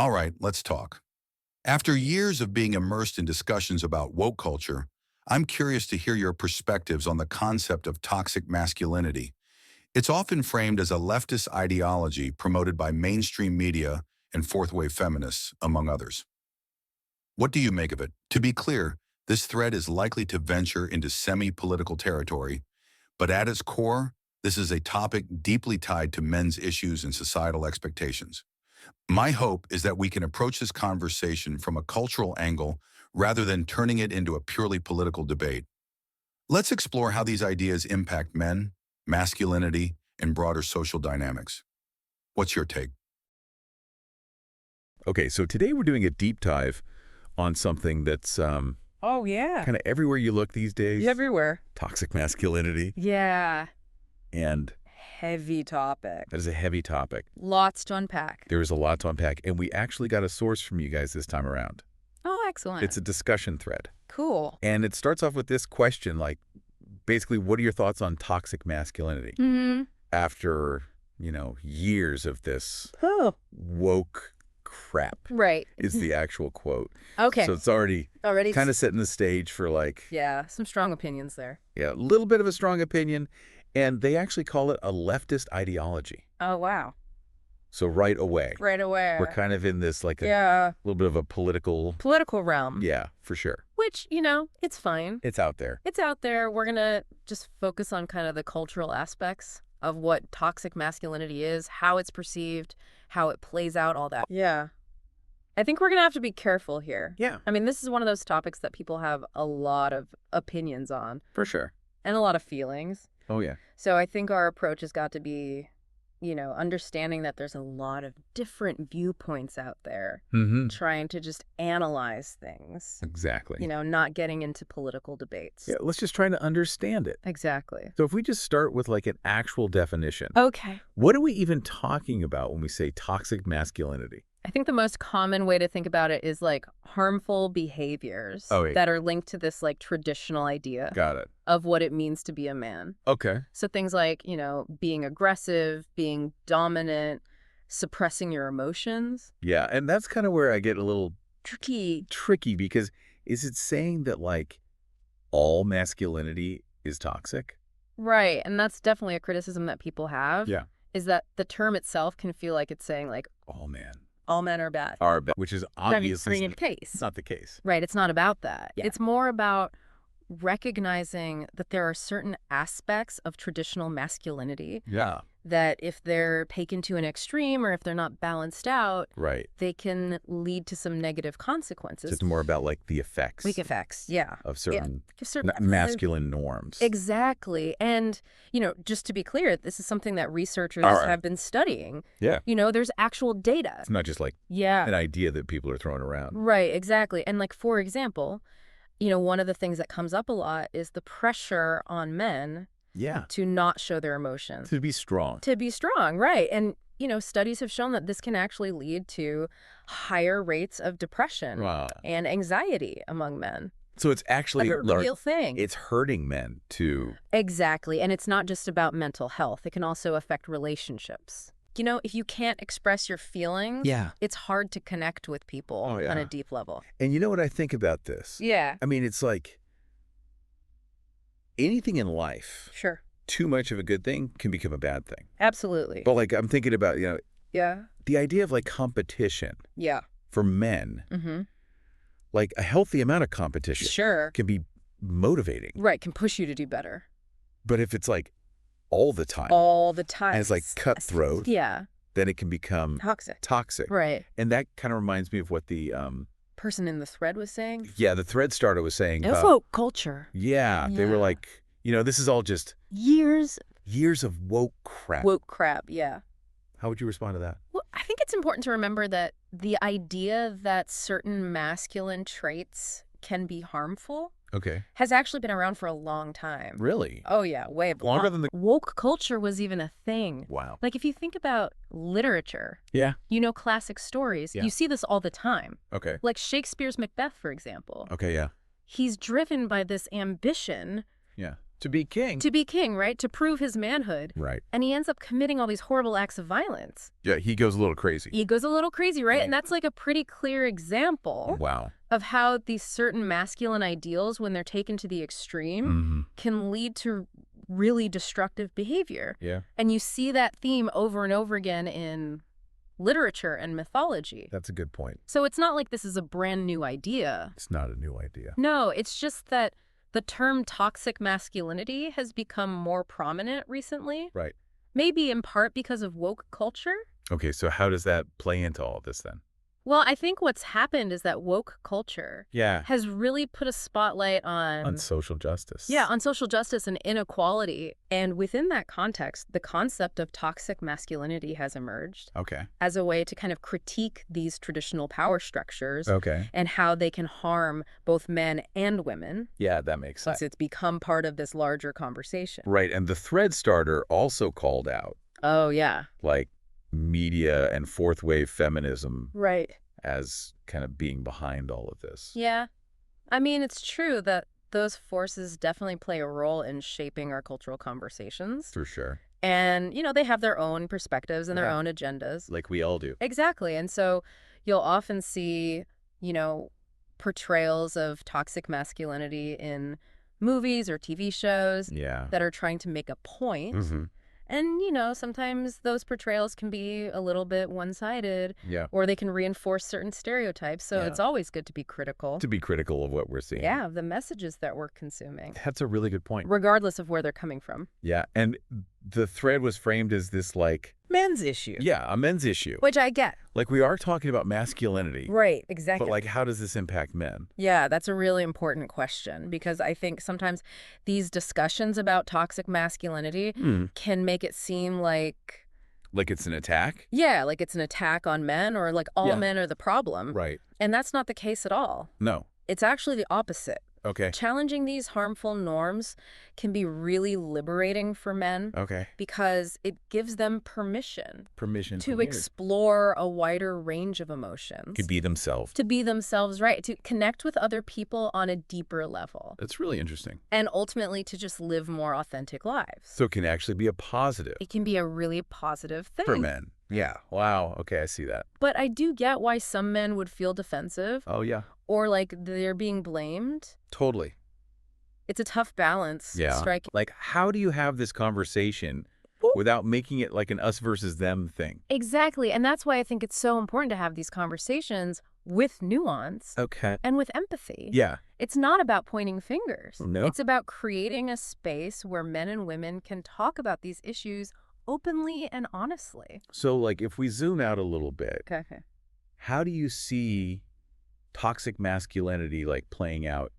All right, let's talk. After years of being immersed in discussions about woke culture, I'm curious to hear your perspectives on the concept of toxic masculinity. It's often framed as a leftist ideology promoted by mainstream media and fourth-wave feminists, among others. What do you make of it? To be clear, this thread is likely to venture into semi-political territory, but at its core, this is a topic deeply tied to men's issues and societal expectations. My hope is that we can approach this conversation from a cultural angle rather than turning it into a purely political debate. Let's explore how these ideas impact men, masculinity, and broader social dynamics. What's your take? Okay, so today we're doing a deep dive on something that's Oh, yeah. kind of everywhere you look these days. Everywhere. Toxic masculinity. Yeah. And Heavy topic. that is a heavy topic. Lots to unpack. There is a lot to unpack, and we actually got a source from you guys this time around. Oh, excellent. It's a discussion thread. Cool. And it starts off with this question, like, basically, what are your thoughts on toxic masculinity? Mm-hmm. After, years of this Oh. woke crap Right. is the actual quote. Okay. So it's already Already. kind of setting the stage for Yeah, some strong opinions there. a little bit of a strong opinion, and they actually call it a leftist ideology. Oh, wow. So right away, Right away. we're kind of in this a Yeah. little bit of a political, Political realm. yeah, for sure. Which, it's fine. It's out there. It's out there. We're going to just focus on kind of the cultural aspects of what toxic masculinity is, how it's perceived, how it plays out, all that. Yeah. I think we're going to have to be careful here. Yeah, I mean, this is one of those topics that people have a lot of opinions on for sure. and a lot of feelings. Oh, yeah. So I think our approach has got to be, understanding that there's a lot of different viewpoints out there, Mm-hmm. trying to just analyze things, Exactly. not getting into political debates. Yeah, let's just try to understand it. Exactly. So if we just start with an actual definition, Okay. what are we even talking about when we say toxic masculinity? I think the most common way to think about it is harmful behaviors Oh, yeah. that are linked to this traditional idea Got it. of what it means to be a man. Okay. So things like, being aggressive, being dominant, suppressing your emotions. Yeah, and that's kind of where I get a little Tricky. because is it saying that all masculinity is toxic? Right. And that's definitely a criticism that people have. Yeah. Is that the term itself can feel like it's saying Oh man. all men are bad. Which is I mean, obviously the case. it's not the case. Right. It's not about that. Yeah. It's more about recognizing that there are certain aspects of traditional masculinity Yeah. that if they're taken to an extreme or if they're not balanced out, Right. they can lead to some negative consequences. It's more about the effects Weak effects. Yeah. of certain Certain masculine norms. Exactly. And, just to be clear, this is something that researchers All right. have been studying. Yeah. There's actual data. It's not just Yeah. an idea that people are throwing around. Right, exactly. And for example, one of the things that comes up a lot is the pressure on men Yeah. to not show their emotions. To be strong. To be strong, right. And, studies have shown that this can actually lead to higher rates of depression Wow. and anxiety among men. So it's actually A real thing. it's hurting men to Exactly. And it's not just about mental health. It can also affect relationships. If you can't express your feelings, Yeah. it's hard to connect with people Oh, yeah. on a deep level. And you know what I think about this? Yeah. I mean, it's anything in life, Sure. too much of a good thing can become a bad thing. Absolutely. But I'm thinking about, Yeah. the idea of competition Yeah. for men, Mm-hmm. a healthy amount of competition Sure. can be motivating. Right. Can push you to do better. But if it's all the time, All the time. and it's cutthroat, Yeah. then it can become Toxic. toxic. Right. And that kind of reminds me of what the Person in the thread was saying. the thread starter was saying It's about, woke culture. yeah, they were Yeah. this is all just Years years of woke crap. woke crap. Yeah. How would you respond to that? Well, I think it's important to remember that the idea that certain masculine traits can be harmful Okay. has actually been around for a long time. Really? Oh, yeah. Way Longer than the... woke culture was even a thing. Wow. If you think about literature, Yeah. classic stories, Yeah. you see this all the time. Okay. Shakespeare's Macbeth, for example. Okay, yeah. He's driven by this ambition Yeah. To be king. to be king, right? To prove his manhood. Right. And he ends up committing all these horrible acts of violence. Yeah, he goes a little crazy. He goes a little crazy, right? Right. And that's like a pretty clear example Wow. of how these certain masculine ideals, when they're taken to the extreme, can lead to really destructive behavior. Yeah. And you see that theme over and over again in literature and mythology. That's a good point. So it's not like this is a brand new idea. It's not a new idea. No, it's just that the term toxic masculinity has become more prominent recently. Right. Maybe in part because of woke culture. Okay, so how does that play into all of this then? Well, I think what's happened is that woke culture Yeah. has really put a spotlight on social justice. Yeah, on social justice and inequality. And within that context, the concept of toxic masculinity has emerged Okay. as a way to kind of critique these traditional power structures Okay. and how they can harm both men and women. Yeah, that makes sense. So it's become part of this larger conversation. Right, and the thread starter also called out, Oh, yeah. like, media and fourth wave feminism Right. as kind of being behind all of this. Yeah. I mean, it's true that those forces definitely play a role in shaping our cultural conversations. For sure. And, they have their own perspectives and their Yeah. own agendas. Like we all do. Exactly. And so you'll often see, portrayals of toxic masculinity in movies or TV shows Yeah. that are trying to make a point. Mm-hmm. And, sometimes those portrayals can be a little bit one-sided Yeah. or they can reinforce certain stereotypes. So Yeah. it's always good to be critical. To be critical of what we're seeing. Yeah, of the messages that we're consuming, That's a really good point. regardless of where they're coming from. Yeah, and the thread was framed as this, like, Men's issue. yeah, a men's issue. Which I get. Like, we are talking about masculinity, Right, exactly. but, like, how does this impact men? Yeah, that's a really important question because I think sometimes these discussions about toxic masculinity can make it seem like, Like it's an attack? yeah, like it's an attack on men or like all Yeah. men are the problem. Right. And that's not the case at all. No. It's actually the opposite. Okay. Challenging these harmful norms can be really liberating for men Okay. because it gives them permission Permission to weird. explore a wider range of emotions. Could be themselves. To be themselves, right? To connect with other people on a deeper level. That's really interesting. And ultimately to just live more authentic lives. So it can actually be a positive It can be a really positive thing. for men. Yeah. Wow. Okay, I see that. But I do get why some men would feel defensive Oh, yeah. or like they're being blamed. Totally. It's a tough balance. Yeah. Striking. Like, how do you have this conversation without making it like an us versus them thing? Exactly. And that's why I think it's so important to have these conversations with nuance Okay. and with empathy. Yeah. It's not about pointing fingers. No. It's about creating a space where men and women can talk about these issues openly and honestly. So, like, if we zoom out a little bit, Okay. how do you see toxic masculinity, like, playing out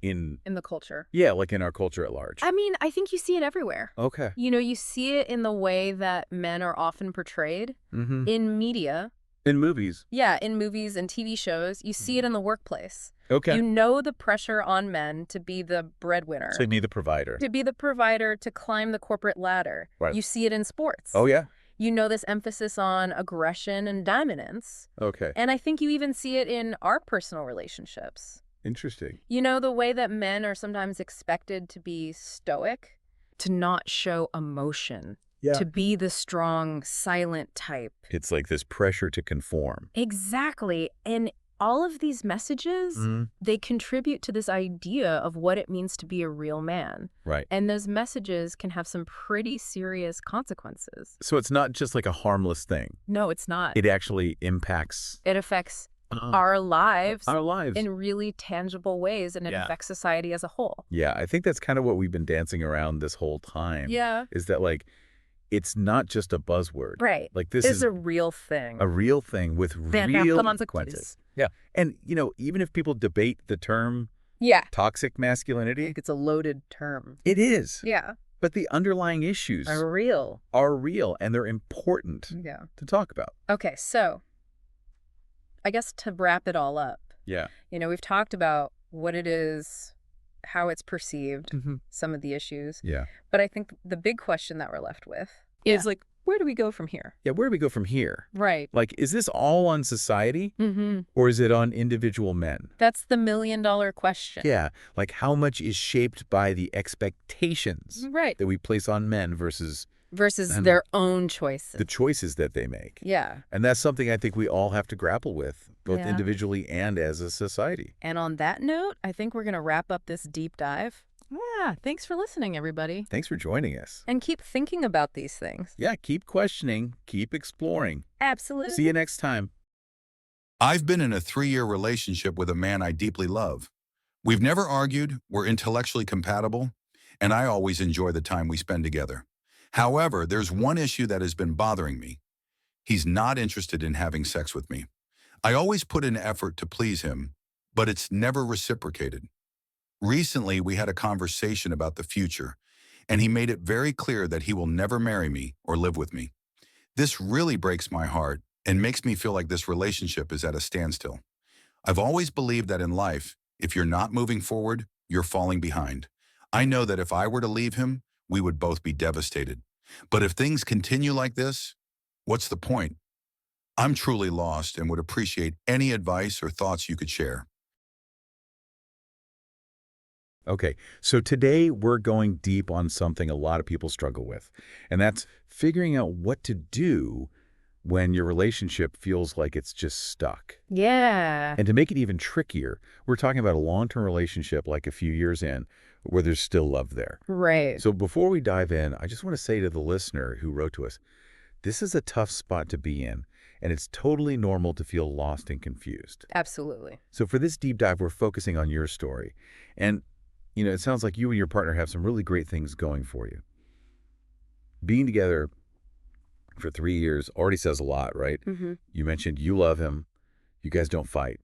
in In the culture. like in our culture at large? I mean, I think you see it everywhere. Okay. You see it in the way that men are often portrayed Mm-hmm. in media. In movies. Yeah, in movies and TV shows. You see it in the workplace. Okay. You know the pressure on men to be the breadwinner. So be the provider. To be the provider, to climb the corporate ladder. Right. You see it in sports. Oh, yeah. You know this emphasis on aggression and dominance. Okay. And I think you even see it in our personal relationships. Interesting. You know, the way that men are sometimes expected to be stoic, to not show emotion, Yeah. to be the strong, silent type. It's like this pressure to conform. Exactly. And all of these messages, they contribute to this idea of what it means to be a real man. Right. And those messages can have some pretty serious consequences. So it's not just like a harmless thing. No, it's not. It actually impacts It affects our lives our lives. in really tangible ways, and it Yeah. affects society as a whole. Yeah, I think that's kind of what we've been dancing around this whole time. Yeah. Is that, like, it's not just a buzzword. Right. Like, this It's is a real thing. a real thing with That have real consequences. Yeah. And, even if people debate the term Yeah. toxic I masculinity, think it's a loaded term. it is. Yeah. But the underlying issues Are real. are real, and they're important Yeah. to talk about. Okay, so I guess to wrap it all up, Yeah. we've talked about what it is, how it's perceived, Mhm. some of the issues. Yeah. But I think the big question that we're left with Yeah. is, like, where do we go from here? Yeah, where do we go from here? Right. Like, is this all on society Mm-hmm. or is it on individual men? That's the million-dollar question. Yeah, like how much is shaped by the expectations Right. that we place on men versus Versus and their own choices. the choices that they make. Yeah. And that's something I think we all have to grapple with, both Yeah. individually and as a society. And on that note, I think we're going to wrap up this deep dive. Yeah, thanks for listening, everybody. Thanks for joining us. And keep thinking about these things. Yeah, keep questioning, keep exploring. Absolutely. See you next time. I've been in a 3-year relationship with a man I deeply love. We've never argued, we're intellectually compatible, and I always enjoy the time we spend together. However, there's one issue that has been bothering me. He's not interested in having sex with me. I always put in effort to please him, but it's never reciprocated. Recently, we had a conversation about the future, and he made it very clear that he will never marry me or live with me. This really breaks my heart and makes me feel like this relationship is at a standstill. I've always believed that in life, if you're not moving forward, you're falling behind. I know that if I were to leave him, we would both be devastated. But if things continue like this, what's the point? I'm truly lost and would appreciate any advice or thoughts you could share. Okay, so today we're going deep on something a lot of people struggle with, and that's figuring out what to do when your relationship feels like it's just stuck. Yeah. And to make it even trickier, we're talking about a long-term relationship like a few years in where there's still love there. Right. So before we dive in, I just want to say to the listener who wrote to us, this is a tough spot to be in, and it's totally normal to feel lost and confused. Absolutely. So for this deep dive, we're focusing on your story. And, it sounds like you and your partner have some really great things going for you. Being together for 3 years already says a lot, right? Mm-hmm. You mentioned you love him, you guys don't fight,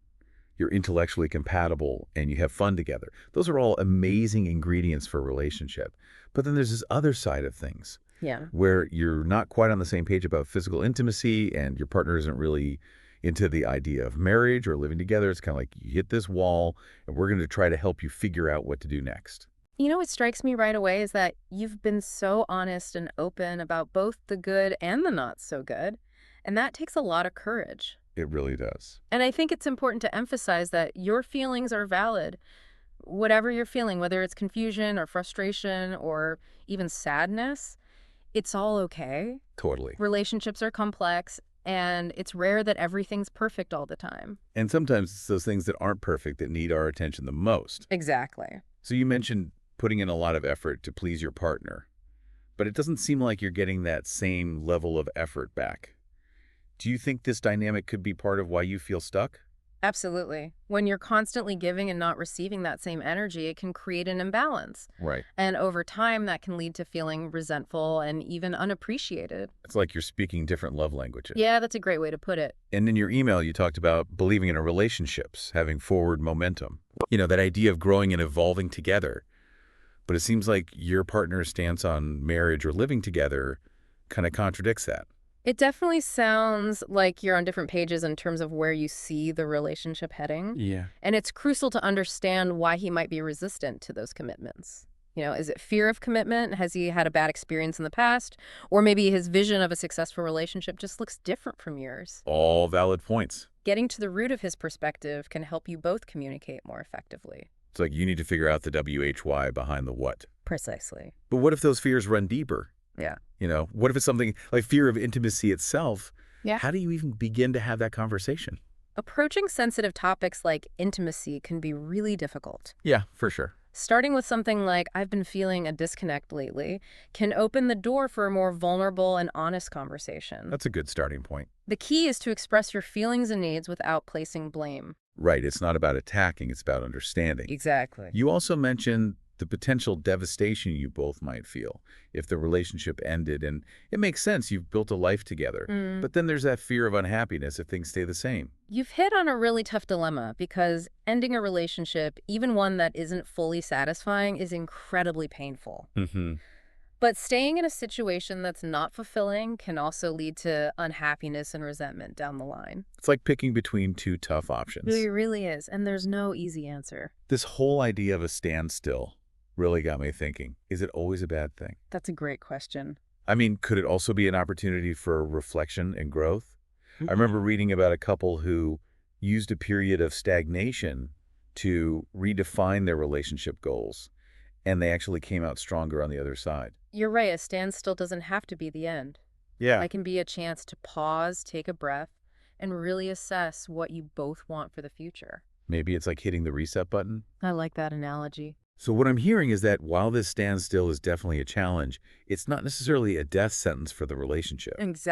you're intellectually compatible, and you have fun together. Those are all amazing ingredients for a relationship. But then there's this other side of things Yeah. where you're not quite on the same page about physical intimacy and your partner isn't really into the idea of marriage or living together. It's kind of like you hit this wall and we're going to try to help you figure out what to do next. You know what strikes me right away is that you've been so honest and open about both the good and the not so good, and that takes a lot of courage. It really does. And I think it's important to emphasize that your feelings are valid. Whatever you're feeling, whether it's confusion or frustration or even sadness, it's all okay. Totally. Relationships are complex, and it's rare that everything's perfect all the time. And sometimes it's those things that aren't perfect that need our attention the most. Exactly. So you mentioned putting in a lot of effort to please your partner, but it doesn't seem like you're getting that same level of effort back. Do you think this dynamic could be part of why you feel stuck? Absolutely. When you're constantly giving and not receiving that same energy, it can create an imbalance. Right. And over time, that can lead to feeling resentful and even unappreciated. It's like you're speaking different love languages. Yeah, that's a great way to put it. And in your email, you talked about believing in relationships, having forward momentum. That idea of growing and evolving together. But it seems like your partner's stance on marriage or living together kind of contradicts that. It definitely sounds like you're on different pages in terms of where you see the relationship heading. Yeah. And it's crucial to understand why he might be resistant to those commitments. Is it fear of commitment? Has he had a bad experience in the past? Or maybe his vision of a successful relationship just looks different from yours. All valid points. Getting to the root of his perspective can help you both communicate more effectively. It's like you need to figure out the WHY behind the what. Precisely. But what if those fears run deeper? Yeah. What if it's something like fear of intimacy itself? Yeah. How do you even begin to have that conversation? Approaching sensitive topics like intimacy can be really difficult. Yeah, for sure. Starting with something like, I've been feeling a disconnect lately, can open the door for a more vulnerable and honest conversation. That's a good starting point. The key is to express your feelings and needs without placing blame. Right. It's not about attacking. It's about understanding. Exactly. You also mentioned the potential devastation you both might feel if the relationship ended. And it makes sense. You've built a life together. But then there's that fear of unhappiness if things stay the same. You've hit on a really tough dilemma because ending a relationship, even one that isn't fully satisfying, is incredibly painful. Mm-hmm. But staying in a situation that's not fulfilling can also lead to unhappiness and resentment down the line. It's like picking between two tough options. It really is, and there's no easy answer. This whole idea of a standstill really got me thinking, is it always a bad thing? That's a great question. I mean, could it also be an opportunity for reflection and growth? I remember reading about a couple who used a period of stagnation to redefine their relationship goals, and they actually came out stronger on the other side. You're right, a standstill doesn't have to be the end. Yeah. It can be a chance to pause, take a breath, and really assess what you both want for the future. Maybe it's like hitting the reset button. I like that analogy. So what I'm hearing is that while this standstill is definitely a challenge, it's not necessarily a death sentence for the relationship. Exactly.